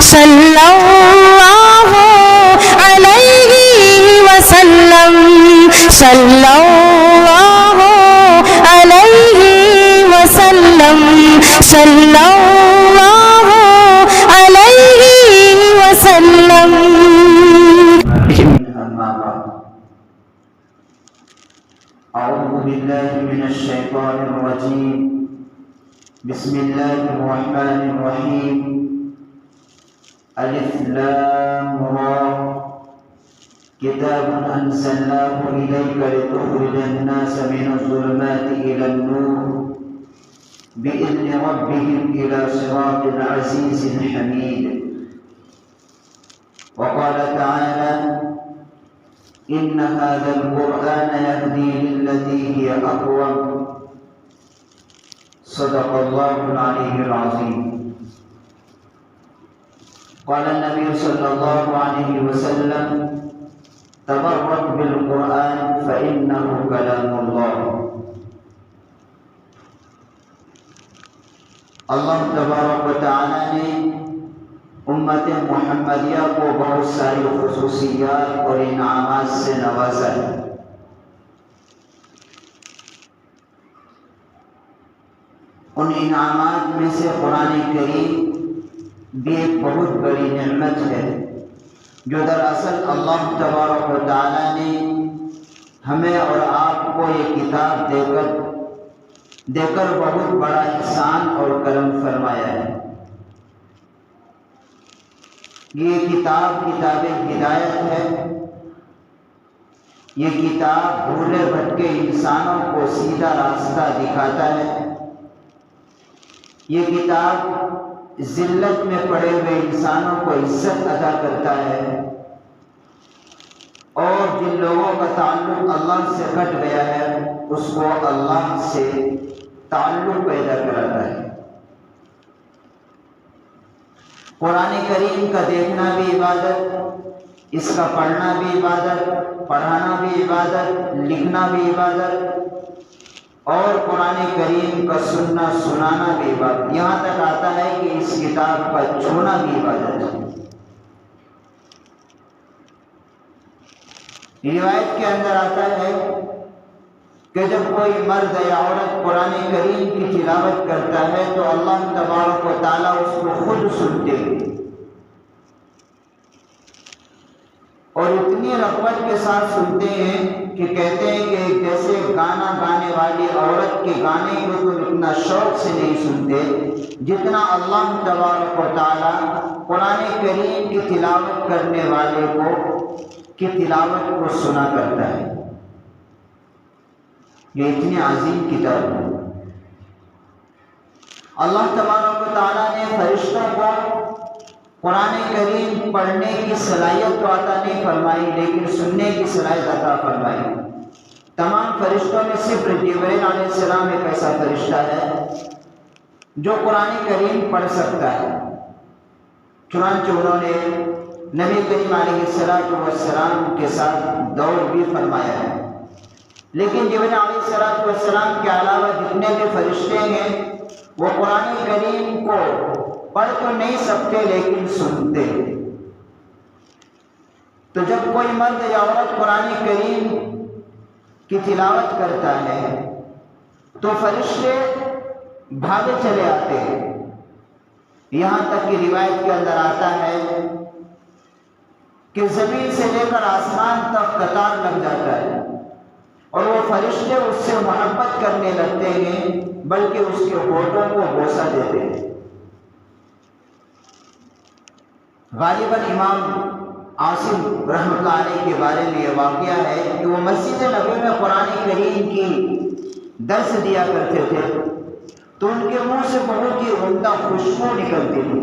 صلی اللہ علیہ وسلم صلی اللہ علیہ وسلم صلی اللہ علیہ وسلم. أعوذ بالله من الشيطان الرجيم. بسم الله الرحمن الرحيم. ألف لام را كتاب أنزلناه إليك لتخرج الناس من الظلمات إلى النور بإذن ربهم إلى صراط العزيز الحميد. وقال تعالى إن هذا القرآن يهدي للتي هي أقوم. صدق الله العلي العظيم. قال النبي صلى الله عليه وسلم تبرك بالقرآن فإنه كلام الله. اللہ تبارک و تعالی نے امت محمدیہ کو بہت ساری خصوصیات اور انعامات سے نوازا ہے. ان انعامات میں سے قرآن کریم بھی ایک بہت بڑی نعمت ہے جو دراصل اللہ تبارک و تعالی نے ہمیں اور آپ کو یہ کتاب دے کر بہت بڑا احسان اور کرم فرمایا ہے. یہ کتاب ہدایت ہے. یہ کتاب بھولے بھٹکے انسانوں کو سیدھا راستہ دکھاتا ہے. یہ کتاب ذلت میں پڑے ہوئے انسانوں کو عزت عطا کرتا ہے اور جن لوگوں کا تعلق اللہ سے کٹ گیا ہے اس کو اللہ سے تعلق پیدا کراتا ہے. قرآن کریم کا دیکھنا بھی عبادت، اس کا پڑھنا بھی عبادت، پڑھانا بھی عبادت، لکھنا بھی عبادت اور قرآن کریم کا سننا سنانا بھی عبادت. یہاں تک آتا ہے کہ اس کتاب کا چھونا بھی عبادت ہے. روایت کے اندر آتا ہے کہ جب کوئی مرد یا عورت قرآن کریم کی تلاوت کرتا ہے تو اللہ تبارک و تعالیٰ اس کو خود سنتے ہیں اور اتنی رغبت کے ساتھ سنتے ہیں کہ کہتے ہیں کہ جیسے گانا گانے والی عورت کے گانے کو تم اتنا شوق سے نہیں سنتے جتنا اللہ تبارک و تعالیٰ قرآن کریم کی تلاوت کرنے والے کی تلاوت کو سنا کرتا ہے. یہ اتنی عظیم کتاب ہے. اللہ تبارک و تعالیٰ نے فرشتوں کو قرآن کریم پڑھنے کی صلاحیت تو عطا نہیں فرمائی لیکن سننے کی صلاحیت عطا فرمائی. تمام فرشتوں میں صرف جبرائیل علیہ السلام ایک ایسا فرشتہ ہے جو قرآن کریم پڑھ سکتا ہے. چنانچہ انہوں نے نبی کریم علیہ السلام کے ساتھ دور بھی فرمایا ہے. لیکن جبرائیل علیہ السلام کے علاوہ جتنے بھی فرشتے ہیں وہ قرآن کریم کو پڑھ تو نہیں سکتے لیکن سنتے. تو جب کوئی مرد یا عورت قرآن کریم کی تلاوت کرتا ہے تو فرشتے بھاگے چلے آتے ہیں. یہاں تک کہ روایت کے اندر آتا ہے کہ زمین سے لے کر آسمان تک قطار لگ جاتا ہے اور وہ فرشتے اس سے محبت کرنے لگتے ہیں بلکہ اس کے ہونٹوں کو بوسہ دیتے ہیں. غالباً امام عاصم رحمۃ اللہ علیہ کے بارے میں یہ واقعہ ہے کہ وہ مسجد نبوی میں قرآن کریم کی درس دیا کرتے تھے تو ان کے منہ سے بہت ہی عمدہ خوشبو نکلتی تھی.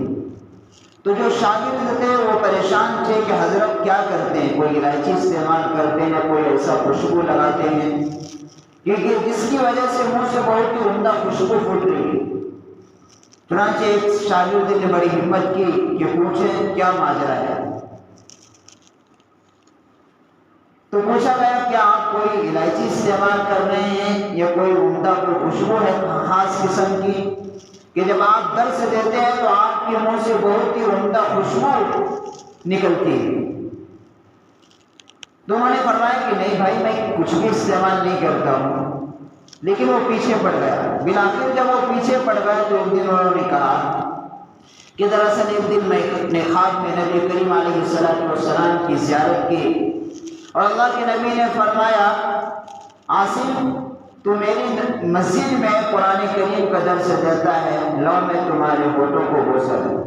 تو جو شاگرد تھے وہ پریشان تھے کہ حضرت کیا کرتے ہیں، کوئی الائچی استعمال کرتے ہیں یا کوئی ایسا خوشبو لگاتے ہیں کیونکہ جس کی وجہ سے منہ سے بہت ہی عمدہ خوشبو پھوٹ رہی ہے. چنانچہ ایک شاگرد نے بڑی ہمت کی کہ پوچھیں کیا ماجرا ہے. تو پوچھا گیا کہ آپ کوئی الائچی استعمال کر رہے ہیں یا کوئی عمدہ کوئی خوشبو ہے خاص قسم کی کہ جب آپ درس دیتے ہیں تو آپ کے منہ سے بہت ہی عمدہ خوشبو نکلتی ہے۔ تو انہوں نے فرمایا کہ نہیں بھائی میں کچھ بھی استعمال نہیں کرتا ہوں، لیکن وہ پیچھے پڑ گیا۔ بالآخر جب وہ پیچھے پڑ گیا تو ایک دن انہوں نے کہا کہ دراصل ایک دن میں اپنے خواب میں نبی کریم علیہ السلام کی زیارت کی، اور اللہ کے نبی نے فرمایا عاصم تو میری مسجد میں قرآن کریم کا درس دیتا ہے، لو میں تمہارے ہونٹوں کو بوسہ دوں۔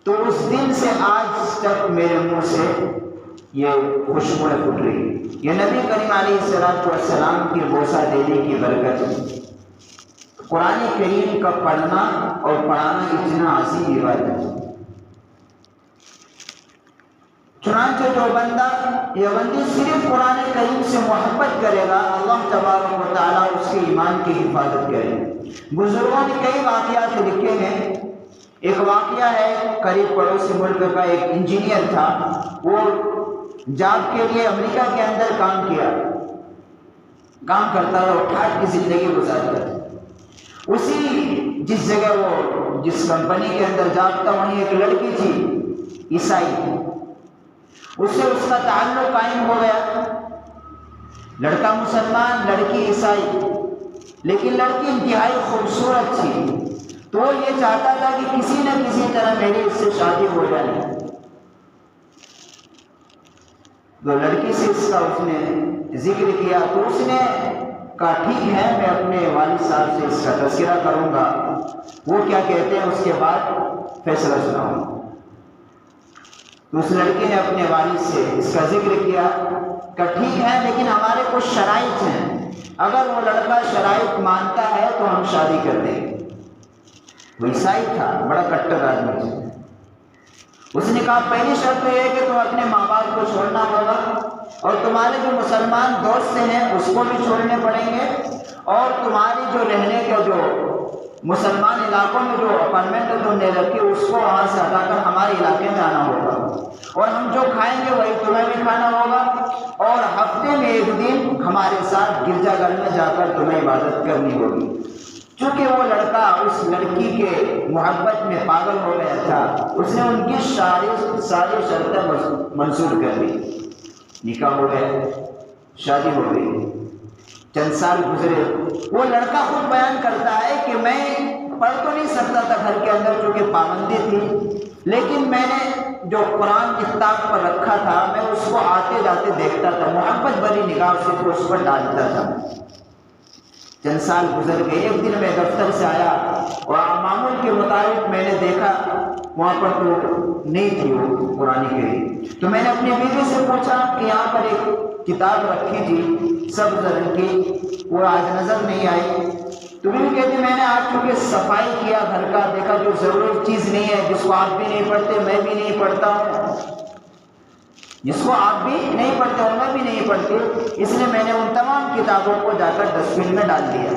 تو اس دن سے آج تک میرے منہ سے یہ خوشبوئیں پھوٹ رہی۔ یہ نبی کریم علیہ السلام کی بوسہ دینے کی برکت ہے۔ قرآن کریم کا پڑھنا اور پڑھانا اتنا عظیم عبادت ہے۔ چنانچہ جو بندہ یا بندی صرف قرآن کریم سے محبت کرے گا، اللہ تبارک و تعالیٰ اس کے ایمان کی حفاظت کرے۔ بزرگوں نے کئی واقعات لکھے ہیں۔ ایک واقعہ ہے، قریب پڑوسی ملک کا ایک انجینئر تھا، وہ جاب کے لیے امریکہ کے اندر کام کرتا تھا، وہ ٹھاٹ کی زندگی گزارتا تھا۔ اسی جس جگہ وہ جس کمپنی کے اندر جاب تھا، وہیں ایک لڑکی تھی عیسائی، اس سے اس کا تعلق قائم ہو گیا۔ لڑکا مسلمان، لڑکی عیسائی، لیکن لڑکی انتہائی خوبصورت تھی، تو وہ یہ چاہتا تھا کہ کسی نہ کسی طرح میری اس سے شادی ہو جائے۔ تو لڑکی سے اس نے ذکر کیا، تو اس نے کہا ٹھیک ہے میں اپنے والد صاحب سے اس کا تذکرہ کروں گا، وہ کیا کہتے ہیں اس کے بعد فیصلہ سناؤں گا۔ تو اس لڑکی نے اپنے والد سے اس کا ذکر کیا کہ ٹھیک ہے لیکن ہمارے کچھ شرائط ہیں، اگر وہ لڑکا شرائط مانتا ہے تو ہم شادی کر دیں گے۔ وہ عیسائی تھا، بڑا کٹر آدمی تھا۔ اس نے کہا پہلی شرط یہ ہے کہ تم اپنے ماں باپ کو چھوڑنا ہوگا، اور تمہارے جو مسلمان دوست ہیں اس کو بھی چھوڑنے پڑیں گے، اور تمہاری جو رہنے کا جو مسلمان علاقوں میں جو اپارٹمنٹ تم نے رکھی اس کو وہاں سے ہٹا کر ہمارے علاقے میں آنا ہوگا، اور ہم جو کھائیں گے وہی تمہیں بھی کھانا ہوگا، اور ہفتے میں ایک دن ہمارے ساتھ گرجا گھر میں جا کر تمہیں عبادت کرنی ہوگی۔ چونکہ وہ لڑکا اس لڑکی کے محبت میں پاگل ہو گیا تھا، اس نے ان کی ساری شرطیں منظور کر لی، نکاح ہو گیا، شادی ہو گئی۔ چند سال گزرے، وہ لڑکا خود بیان کرتا ہے کہ میں پڑھ تو نہیں سکتا تھا گھر کے اندر چونکہ پابندی تھی، لیکن میں نے جو قرآن کتاب پر رکھا تھا میں اس کو آتے جاتے دیکھتا تھا، محبت بھری نگاہ سے اس پر ڈالتا تھا۔ چند سال گزر گئے، ایک دن میں دفتر سے آیا اور معمول کے مطابق میں نے دیکھا وہاں پر تو نہیں تھی وہ قرآن کریم۔ تو میں نے اپنی بیوی سے پوچھا کہ یہاں پر ایک کتاب رکھی تھی سبز رنگ کی، وہ آج نظر نہیں آئی۔ تو بیوی کہتی میں نے آج چونکہ صفائی کیا گھر کا، دیکھا جو ضروری چیز نہیں ہے جس کو آپ بھی نہیں پڑھتے میں بھی نہیں پڑھتا ہوں، جس کو آپ بھی نہیں پڑھتے اور میں بھی نہیں پڑھتی، اس لیے میں نے ان تمام کتابوں کو جا کر ڈسٹ بن میں ڈال دیا۔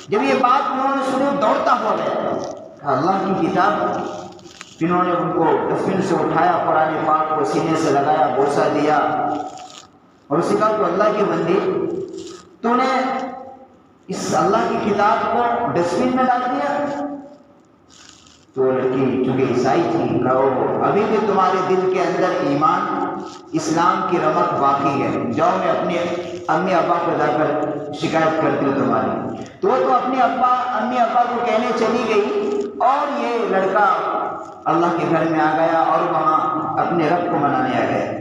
جب یہ بات انہوں نے سنی دوڑتا ہو گیا، اللہ کی کتاب، انہوں نے ان کو ڈسٹ بن سے اٹھایا، قرآن پاک کو سینے سے لگایا، بوسہ دیا، اور اسے کہا تو اللہ کی بندی تو نے اس اللہ کی کتاب کو ڈسٹ بن میں ڈال دیا؟ تو لڑکی چونکہ عیسائی تھی، کہو ابھی بھی تمہارے دل کے اندر ایمان اسلام کی رمق باقی ہے، جاؤ میں اپنے امی ابا کو جا کر شکایت کرتی ہوں تمہاری۔ تو وہ تو اپنے امی ابا کو کہنے چلی گئی، اور یہ لڑکا اللہ کے گھر میں آ گیا اور وہاں اپنے رب کو منانے آ گیا۔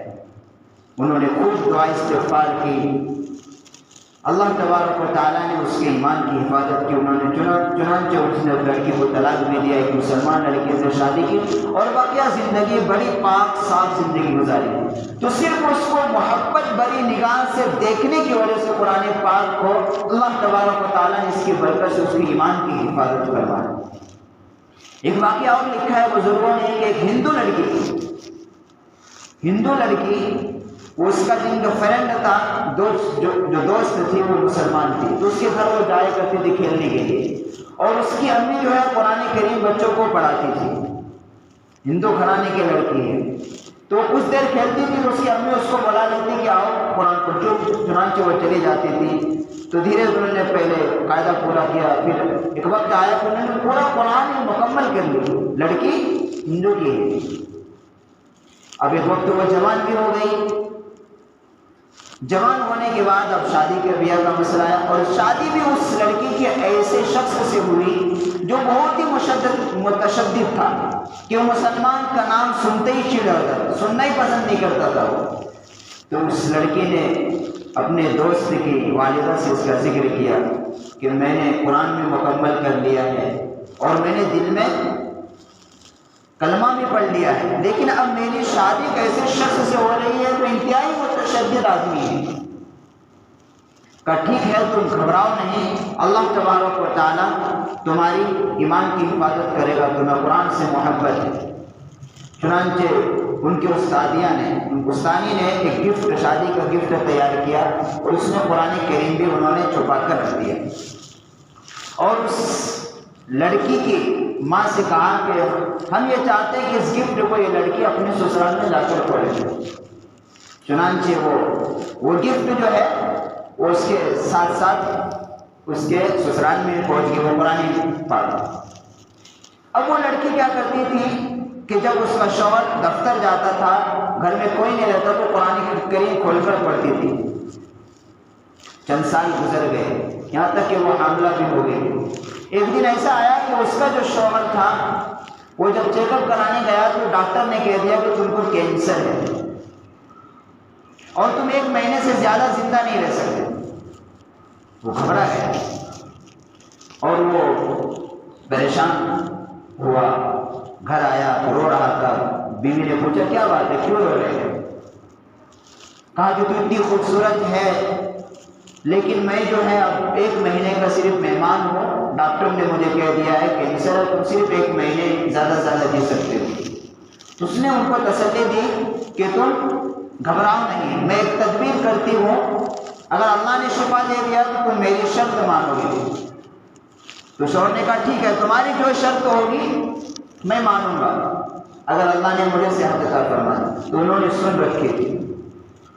انہوں نے خوب دعا استغفار کی، اللہ تبارک و تعالیٰ نے اس کے ایمان کی حفاظت کی۔ انہوں نے چنانچہ اس نے لڑکی کو طلاق بھی دیا، ایک مسلمان لڑکی سے شادی کی، اور باقیہ زندگی بڑی پاک صاف زندگی گزاری۔ تو صرف اس کو محبت بری نگاہ سے دیکھنے کی وجہ سے قرآن پاک کو اللہ تبارک و تعالیٰ نے اس کی برکت سے اس کے ایمان کی حفاظت کروائی۔ ایک واقعہ اور لکھا ہے بزرگوں نے کہ ایک ہندو لڑکی وہ اس کا جو فرینڈ تھا، جو دوست تھی وہ مسلمان تھی، تو اس کے گھر وہ جایا کرتی تھی کھیلنے کے لیے، اور اس کی امی جو ہے قرآن کریم بچوں کو پڑھاتی تھی، ہندو گھرانے کی لڑکی ہے، تو کچھ دیر کھیلتی تھی تو اس کی امی اس کو بلا لیتی کہ آؤ قرآن پڑھو، چنانچہ وہ چلی جاتی تھی۔ تو دھیرے انہوں نے پہلے قاعدہ پورا کیا، پھر ایک وقت آیا کہ انہوں نے پورا قرآن مکمل کر لیا، لڑکی ہندو کی ہے۔ اب ایک وقت وہ جوان بھی ہو گئی، جوان ہونے کے بعد اب شادی کے بیاہ کا مسئلہ ہے، اور شادی بھی اس لڑکی کے ایسے شخص سے ہوئی جو بہت ہی متشدد تھا کہ وہ مسلمان کا نام سنتے ہی چڑ جاتا تھا، سننا ہی پسند نہیں کرتا تھا وہ۔ تو اس لڑکی نے اپنے دوست کی والدہ سے اس کا ذکر کیا کہ میں نے قرآن میں مکمل کر لیا ہے اور میں نے دل میں کلمہ بھی پڑھ لیا ہے، لیکن اب میری شادی ایک ایسے شخص سے ہو رہی ہے جو انتہائی متشدد آدمی ہے۔ کہا ٹھیک ہے، تم گھبراؤ نہیں، اللہ تبارک و تعالیٰ تمہاری ایمان کی حفاظت کرے گا، تمہیں قرآن سے محبت ہے۔ چنانچہ ان کے استانی نے ایک گفٹ، شادی کا گفٹ تیار کیا اور اس میں قرآن کریم بھی انہوں نے چھپا کر رکھ دیا، اور اس لڑکی کی ماں سے کہا کہ ہم یہ چاہتے ہیں کہ اس گفٹ کو یہ لڑکی اپنے سسرال میں جا کر پڑھے۔ چنانچہ وہ گفٹ جو ہے وہ اس کے ساتھ ساتھ اس کے سسرال میں پہنچ گئی، وہ قرآن پاک۔ اب وہ لڑکی کیا کرتی تھی کہ جب اس کا شوہر دفتر جاتا تھا، گھر میں کوئی نہیں رہتا، تو قرآن کریم کھول کر پڑھتی تھی۔ چند سال گزر گئے، یہاں تک کہ وہ حاملہ بھی ہو گئی۔ ایک دن ایسا آیا کہ اس کا جو شوہر تھا وہ جب چیک اپ کرانے گیا تو ڈاکٹر نے کہہ دیا کہ تم کو کینسر ہے اور تم 1 مہینے سے زیادہ زندہ نہیں رہ سکتے۔ وہ گھبرا گیا اور وہ پریشان ہوا، گھر آیا، رو رہا تھا۔ بیوی نے پوچھا کیا بات ہے، کیوں رو رہے ہیں؟ کہا کہ تو اتنی خوبصورت ہے لیکن میں جو ہے اب 1 مہینے کا صرف مہمان ہوں، ڈاکٹر نے مجھے کہہ دیا ہے کینسر ہے، تم صرف 1 مہینے زیادہ سے زیادہ جی سکتے ہو۔ اس نے ان کو تسلی دی کہ تم گھبراؤ نہیں، میں ایک تدبیر کرتی ہوں، اگر اللہ نے شفا دے دیا تو تم میری شرط مانو گے۔ تو شوہر نے کہا ٹھیک ہے، تمہاری جو شرط ہوگی میں مانوں گا اگر اللہ نے مجھے صحت عطا فرمائی۔ تو انہوں نے سن رکھی تھی،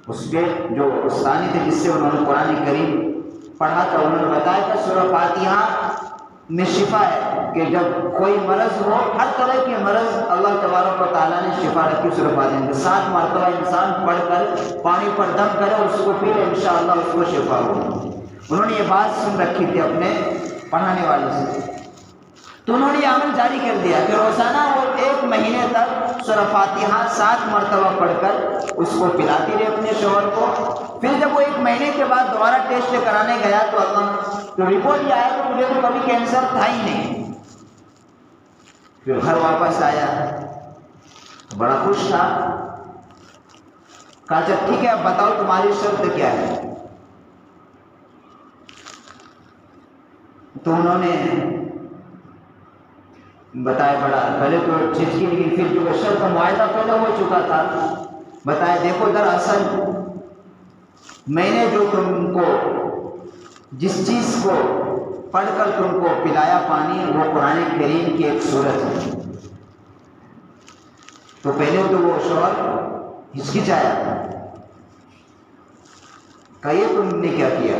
اس کے جو استانی تھے جس سے انہوں نے قرآن کریم پڑھا تھا، انہوں نے بتایا کہ سورہ فاتحہ میں شفا ہے، کہ جب کوئی مرض ہو، ہر طرح کے مرض اللہ تبارک و تعالیٰ نے شفا رکھی سورہ فاتحہ میں۔ 7 مرتبہ انسان پڑھ کر پانی پر دم کرے اور اس کو پی لے، انشاءاللہ اس کو شفا ہو۔ انہوں نے یہ بات سن رکھی تھی اپنے پڑھانے والے سے، تو انہوں نے یہ عمل جاری کر دیا کہ روزانہ وہ 1 مہینے تک سورہ فاتحہ 7 مرتبہ پڑھ کر اس کو پلاتی رہی اپنے شوہر کو۔ پھر جب وہ 1 مہینے کے بعد دوبارہ ٹیسٹ کرانے گیا تو رپورٹ یہ آیا تو مجھے تو کبھی کینسر تھا ہی نہیں۔ پھر گھر واپس آیا، بڑا خوش تھا، کہا اچھا ٹھیک ہے اب بتاؤ تمہاری شرط کیا ہے؟ تو انہوں نے بتایا، بڑا پہلے تو جھجکی لیکن پھر جو شرط کا معاہدہ پہلے ہو چکا تھا، بتایا دیکھو دراصل میں نے جو تم کو جس چیز کو پڑھ کر تم کو پلایا پانی، وہ قرآن کریم کی ایک سورت ہے۔ تو پہلے تو وہ شوہر ہچکچایا، کہا یہ تم نے کیا کیا؟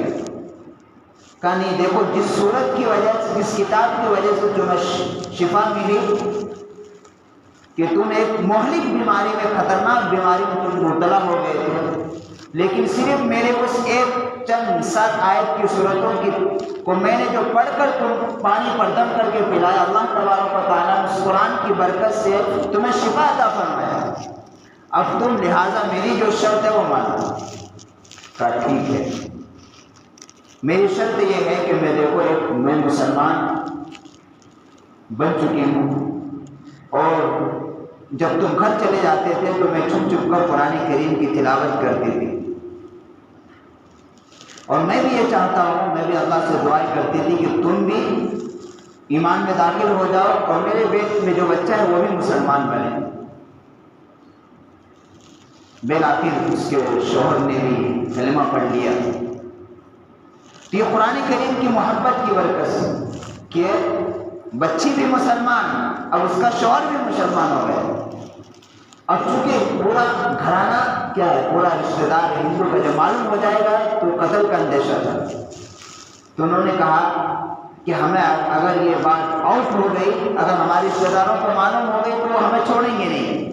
کہا نہیں دیکھو جس سورت کی وجہ سے، جس کتاب کی وجہ سے تمہیں شفا ملی کہ تم ایک مہلک بیماری میں، خطرناک بیماری میں تم مبتلا ہو گئے تھے، لیکن صرف میرے اس ایک چند 7 آیت کی صورتوں کو میں نے جو پڑھ کر تم پانی پر دم کر کے پلایا، اللہ تبارک و تعالیٰ نے اس قرآن کی برکت سے تمہیں شفا عطا فرمایا، اب تم لہٰذا میری جو شرط ہے وہ مانو۔ کہا ٹھیک ہے، میری شرط یہ ہے کہ میں مسلمان بن چکی ہوں، اور جب تم گھر چلے جاتے تھے تو میں چھپ چھپ کر قرآن کریم کی تلاوت کرتی تھی، اور میں بھی یہ چاہتا ہوں، میں بھی اللہ سے دعائیں کرتی تھی کہ تم بھی ایمان میں داخل ہو جاؤ اور میرے پیٹ میں جو بچہ ہے وہ بھی مسلمان بنے۔ بالآخر اس کے شوہر نے بھی کلمہ پڑھ لیا۔ تو یہ قرآن کریم کی محبت کی برکت سے کہ بچی بھی مسلمان، اب اس کا شوہر بھی مسلمان ہو گیا۔ اب چونکہ پورا گھرانہ کیا ہے، پورا رشتہ دار ہندو کا جب معلوم ہو جائے گا تو قتل کا اندیشہ تھا، تو انہوں نے کہا کہ ہمیں اگر یہ بات آؤٹ ہو گئی، اگر ہمارے رشتہ داروں کو معلوم ہو گئی تو وہ ہمیں چھوڑیں گے نہیں۔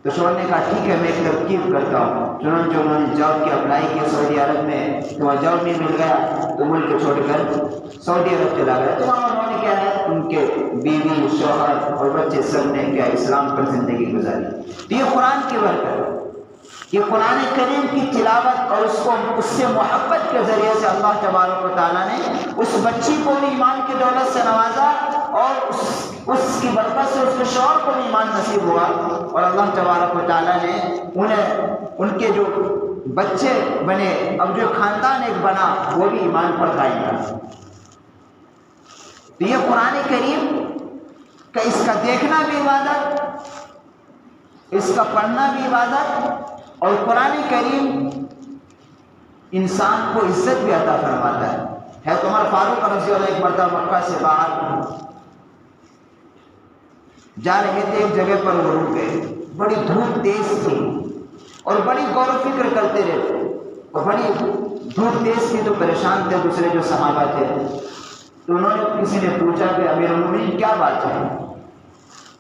تو شوہر نے کہا ٹھیک ہے میں ایک ترکیب کرتا ہوں. چنانچہ انہوں نے جاب کی اپلائی کی سعودی عرب میں. تو وہاں جاب نہیں مل گیا تو ملک کو چھوڑ کر سعودی عرب چلا گیا. تو وہاں انہوں نے کیا ہے ان کے بیوی شوہر اور بچے سب نے کیا اسلام پر زندگی گزاری. تو یہ قرآن کی برکت، یہ قرآن کریم کی تلاوت اور اس سے محبت کے ذریعے سے اللہ تبارک و تعالیٰ نے اس بچی کو بھی ایمان کی دولت سے نوازا اور اس کی برکت سے اس کے شوہر کو بھی ایمان نصیب ہوا. اور اللہ تبارک و تعالیٰ نے ان کے جو بچے بنے، اب جو خاندان ایک بنا وہ بھی ایمان پر قائم رہا. تو یہ قرآن کریم کا اس کا دیکھنا بھی عبادت، اس کا پڑھنا بھی عبادت، اور قرآن کریم انسان کو عزت بھی عطا فرماتا ہے. حضرت عمر فاروق رضی اللہ ایک مرتبہ مکہ سے باہر جا رہے تھے، ایک جگہ پر وہ رک گئے. بڑی دھوپ تیز تھی اور بڑی غور و فکر کرتے رہتے، اور بڑی دھوپ تیز تھی تو پریشان تھے دوسرے جو صحابہ تھے. تو انہوں نے کسی نے پوچھا کہ امیر المومنین کیا بات ہے؟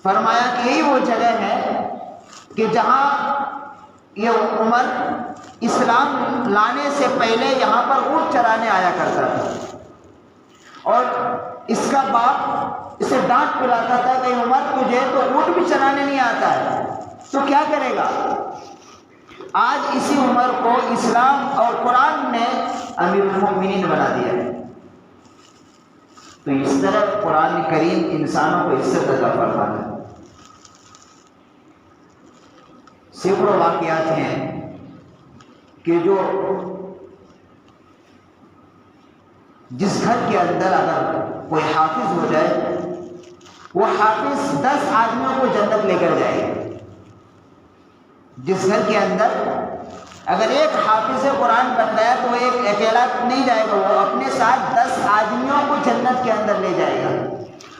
فرمایا کہ یہی وہ جگہ ہے کہ جہاں یہ عمر اسلام لانے سے پہلے یہاں پر اونٹ چرانے آیا کرتا تھا، اور اس کا باپ اسے ڈانٹ پلاتا تھا کہ عمر تجھے تو اونٹ بھی چرانے نہیں آتا ہے تو کیا کرے گا؟ آج اسی عمر کو اسلام اور قرآن نے امیر المومنین بنا دیا ہے. تو اس طرح قرآن کریم انسانوں کو عزت عطا فرماتا ہے. سینکڑوں واقعات ہیں کہ جو جس گھر کے اندر اگر کوئی حافظ ہو جائے وہ حافظ 10 آدمیوں کو جنت لے کر جائے گا. جس گھر کے اندر اگر ایک حافظ قرآن بن گیا تو وہ ایک اکیلا نہیں جائے گا، وہ اپنے ساتھ 10 آدمیوں کو جنت کے اندر لے جائے گا.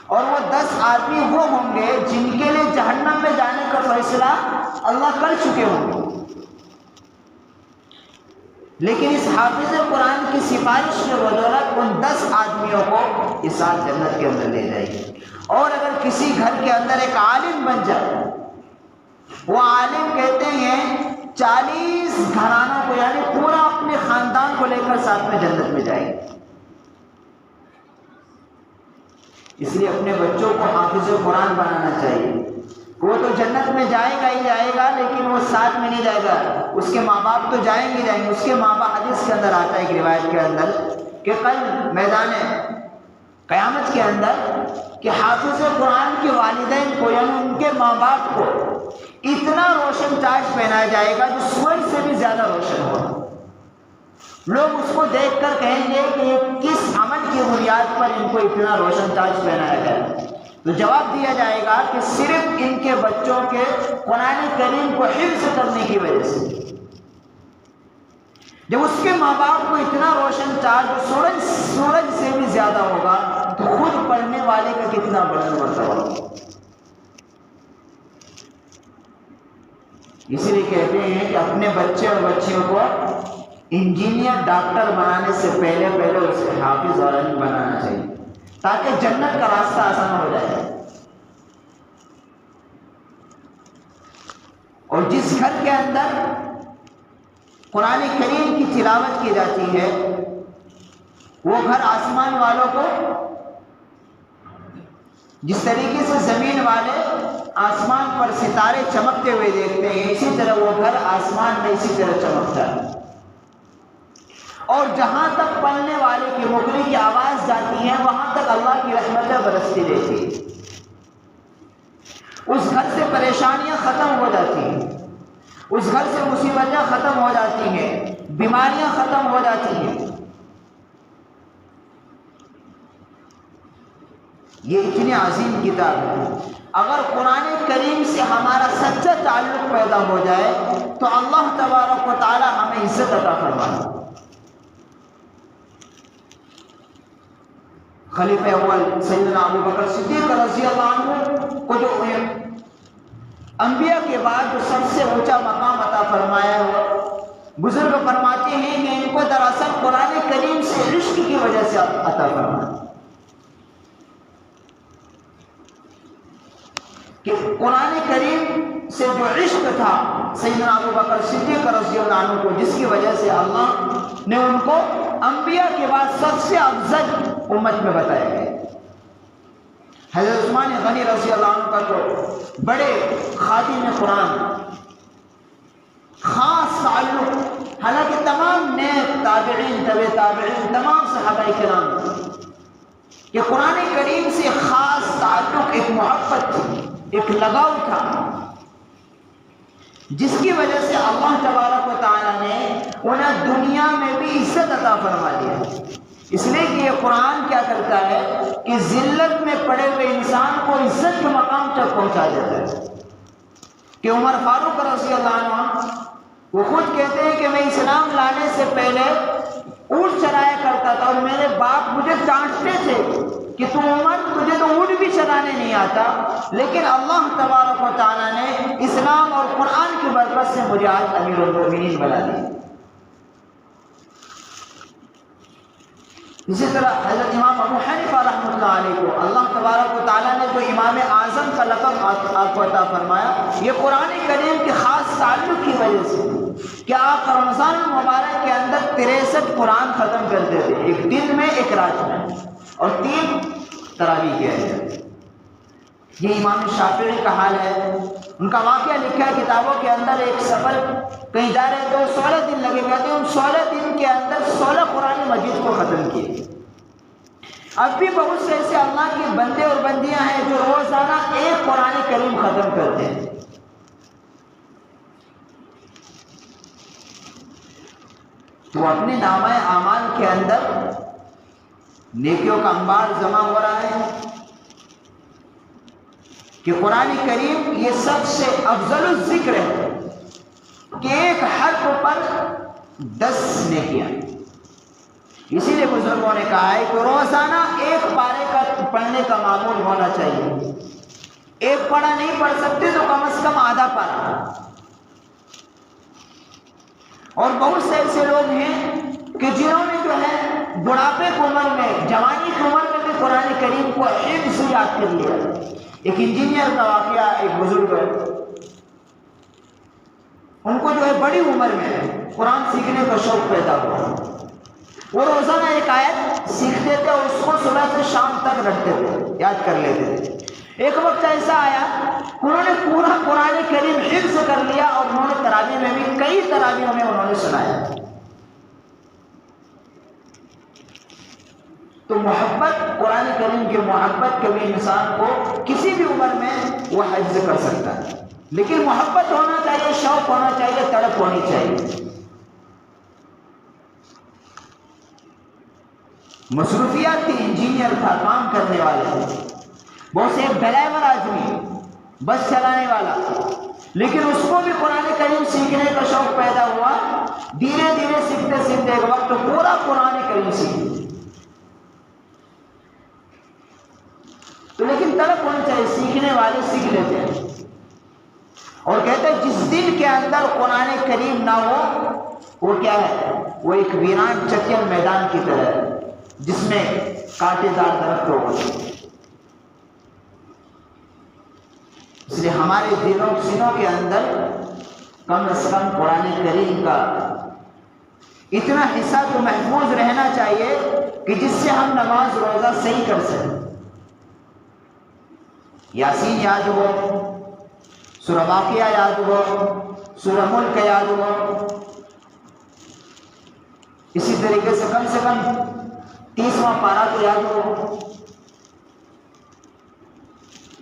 اور وہ 10 آدمی وہ ہوں گے جن کے لیے جہنم میں جانے کا فیصلہ اللہ کر چکے ہوں گے، لیکن اس حافظ قرآن کی سفارش کے بدولت ان 10 آدمیوں کو اس ساتھ جنت کے اندر لے جائے گی. اور اگر کسی گھر کے اندر ایک عالم بن جائے، وہ عالم کہتے ہیں 40 گھرانوں کو یعنی پورا اپنے خاندان کو لے کر ساتھ میں جنت میں جائے گی. اس لیے اپنے بچوں کو حافظ قرآن بنانا چاہیے. وہ تو جنت میں جائے گا ہی جائے گا، لیکن وہ ساتھ میں نہیں جائے گا. اس کے ماں باپ تو جائیں گے جائیں گے. اس کے ماں باپ، حدیث کے اندر آتا ہے ایک روایت کے اندر کہ کل میدان قیامت کے اندر کہ حافظ قرآن کے والدین کو یعنی ان کے ماں باپ کو اتنا روشن تاج پہنایا جائے گا جو سورج سے بھی زیادہ روشن ہوگا. لوگ اس کو دیکھ کر کہیں گے کہ یہ کس عمل کی بنیاد پر ان کو اتنا روشن تاج پہنایا گیا؟ تو جواب دیا جائے گا کہ صرف ان کے بچوں کے قرآن کریم کو حفظ کرنے کی وجہ سے. جب اس کے ماں باپ کو اتنا روشن تاج سورج سے بھی زیادہ ہوگا تو خود پڑھنے والے کا کتنا بلند مرتبہ ہوگا. اسی لیے کہتے ہیں کہ اپنے بچے اور بچیوں کو انجینئر ڈاکٹر بنانے سے پہلے اسے حافظ اور علم بنانا چاہیے تاکہ جنت کا راستہ آسان ہو جائے. اور جس گھر کے اندر قرآن کریم کی تلاوت کی جاتی ہے وہ گھر آسمان والوں کو جس طریقے سے زمین والے آسمان پر ستارے چمکتے ہوئے دیکھتے ہیں، اسی طرح وہ گھر آسمان میں اسی طرح چمکتا ہے. اور جہاں تک پڑھنے والے کی مقری کی آواز جاتی ہے وہاں تک اللہ کی رحمتیں برستی رہتی ہے. اس گھر سے پریشانیاں ختم ہو جاتی ہیں، اس گھر سے مصیبتیں ختم ہو جاتی ہیں، بیماریاں ختم ہو جاتی ہیں. یہ اتنی عظیم کتاب ہے. اگر قرآن کریم سے ہمارا سچا تعلق پیدا ہو جائے تو اللہ تبارک و تعالی ہمیں عزت عطا فرمائے. خلیفہ اول سیدنا ابو بکر صدیق رضی اللہ عنہ کو جو انبیاء کے بعد جو سب سے اونچا مقام عطا فرمایا ہے، بزرگ فرماتے ہیں کہ ان کو دراصل قرآن کریم سے عشق کی وجہ سے عطا فرمایا. کہ قرآن کریم سے جو عشق تھا سیدنا ابو بکر صدیق رضی اللہ عنہ کو، جس کی وجہ سے اللہ نے ان کو انبیاء کے بعد سب سے افضل امت میں بتایا گیا۔ حضرت عثمان غنی رضی اللہ عنہ کا تو بڑے خادم قرآن خاص تعلق، حالانکہ تمام نیک تابعین تبع تابعین تمام صحابہ کرام کہ قرآن کریم سے خاص تعلق، ایک محبت تھی، ایک لگاؤ تھا، جس کی وجہ سے اللہ تبارک و تعالیٰ نے انہیں دنیا میں بھی عزت عطا فرما دیا۔ اس لیے کہ یہ قرآن کیا کرتا ہے کہ ذلت میں پڑے ہوئے انسان کو عزت کے مقام تک پہنچا دیتا ہے۔ کہ عمر فاروق رضی اللہ عنہ وہ خود کہتے ہیں کہ میں اسلام لانے سے پہلے اونٹ چرایا کرتا تھا اور میرے باپ مجھے ڈانٹتے تھے کہ تو عمر تجھے تو اونٹ بھی چرانے نہیں آتا، لیکن اللہ تبارک و تعالیٰ نے اسلام اور قرآن کی برکت سے مجھے آج امیر المومنین بنا دیا۔ اسی طرح حضرت امام ابو حنیفہ رحمۃ اللہ علیہ کو اللہ تبارک و تعالیٰ نے جو امام اعظم کا لقب آپ کو عطا فرمایا، یہ قرآن کریم کے خاص تعلق کی وجہ سے کہ آپ رمضان المبارک کے اندر 63 قرآن ختم کرتے تھے، ایک دن میں ایک رات میں، اور 3 تراویح کیا ہے۔ یہ امام شافعی کا حال ہے، ان کا واقعہ لکھا ہے کتابوں کے اندر، ایک سفر کہیں جا رہے تو 16 دن لگے گئے تھے، ان 16 دن کے اندر 16 قرآن مجید کو ختم کیے۔ اب بھی بہت سے ایسے اللہ کے بندے اور بندیاں ہیں جو روزانہ ایک قرآن کریم ختم کرتے ہیں۔ تو اپنے نامہ اعمال کے اندر نیکیوں کا انبار جمع ہو رہا ہے کہ قرآن کریم یہ سب سے افضل الذکر ہے کہ ایک حرف پر 10 نیکیاں۔ اسی لیے بزرگوں نے کہا ہے کہ روزانہ ایک پارے کا پڑھنے کا معمول ہونا چاہیے، ایک پارہ نہیں پڑھ سکتے تو کم از کم آدھا پارہ۔ اور بہت سے ایسے لوگ ہیں کہ جنہوں نے جو ہے بڑھاپے کی عمر میں، جوانی کی عمر میں بھی قرآن کریم کو حفظ سے یاد کر لیا۔ ایک انجینئر کا واقعہ، ایک بزرگ ہے، ان کو جو ہے بڑی عمر میں قرآن سیکھنے کا شوق پیدا ہوا، وہ روزانہ ایک آیت سیکھتے تھے اور اس کو صبح سے شام تک رٹتے تھے، یاد کر لیتے تھے۔ ایک وقت ایسا آیا انہوں نے پورا قرآن کریم حفظ کر لیا اور انہوں نے تراویح میں بھی کئی تراویحوں میں انہوں نے سنایا۔ تو محبت، قرآن کریم کی محبت کبھی انسان کو کسی بھی عمر میں وہ حفظ کر سکتا ہے، لیکن محبت ہونا چاہیے، شوق ہونا چاہیے، تڑپ ہونی چاہیے۔ مصروفیات تھی، انجینئر تھا، کام کرنے والے تھے، بہت سے ایک ڈرائیور آدمی، بس چلانے والا، لیکن اس کو بھی قرآن کریم سیکھنے کا شوق پیدا ہوا۔ دھیرے دھیرے سیکھتے سیکھتے ایک وقت پورا قرآن کریم سیکھ، تو لیکن طلب ہونی چاہیے، سیکھنے والے سیکھ لیتے ہیں۔ اور کہتے ہیں جس دل کے اندر قرآن کریم نہ ہو وہ کیا ہے، وہ ایک ویران چکر میدان کی طرح ہے جس میں کانٹے دار درخت ہوگا۔ اس لیے ہمارے دلوں سینوں کے اندر کم از کم قرآن کریم کا اتنا حصہ تو محفوظ رہنا چاہیے کہ جس سے ہم نماز روزہ صحیح کر سکیں۔ یاسین یاد ہو، سورہ واقعہ یاد ہو، سورہ ملک یاد ہو، اسی طریقے سے کم 30واں پارہ تو یاد ہو۔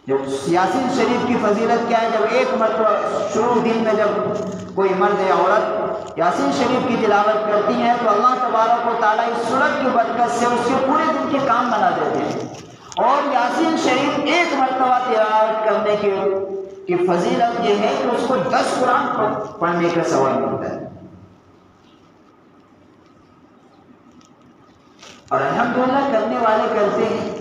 جب یاسین شریف کی فضیلت کیا ہے، جب ایک مرتبہ شروع دن میں جب کوئی مرد یا عورت یاسین شریف کی تلاوت کرتی ہیں تو اللہ تبارک و تعالیٰ اس سورت کی برکت سے اس کے پورے دن کے کام بنا دیتے ہیں۔ اور یاسین شریف ایک مرتبہ تلاوت کرنے کی فضیلت یہ ہے کہ اس کو 10 قرآن پڑھنے کا ثواب ملتا ہے۔ اور الحمدللہ کرنے والے کرتے ہیں،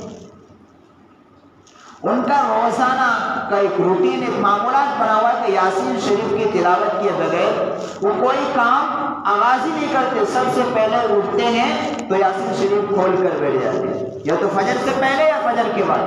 ان کا روزانہ کا ایک روٹین، ایک معمولات بنا ہوا ہے کہ یاسین شریف کی تلاوت کیے بغیر وہ کوئی کام آغاز ہی نہیں کرتے۔ سب سے پہلے اٹھتے ہیں تو یاسین شریف کھول کر بیٹھ جاتے ہیں، یا تو فجر سے پہلے یا فجر کے بعد۔